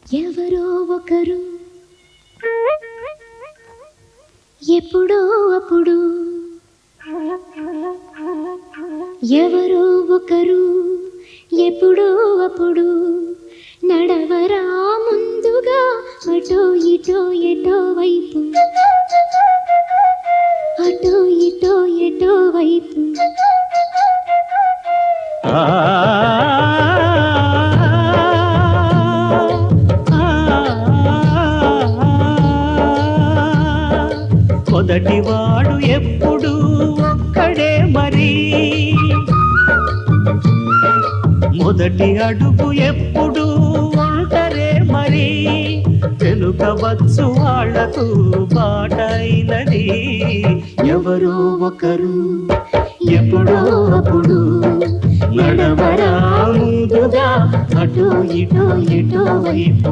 ఎవరో ఒకరు ఎప్పుడో అప్పుడు ఎవరో ఒకరు ఎప్పుడో అప్పుడు నడవరా ముందుగా అటో ఇటో ఎటో వైపు అటో ఇటో ఎటో వైపు మొదటివాడు ఎప్పుడు ఒక్కడే మరి మొదటి అడుగు ఎప్పుడు ఒంటరే మరి వెనుకవచ్చు వాళ్లకు బాటైనది ఎవరో ఒకరు ఎప్పుడో అప్పుడు నడవరా ముందుగా అటో ఇటో ఎటో వైపు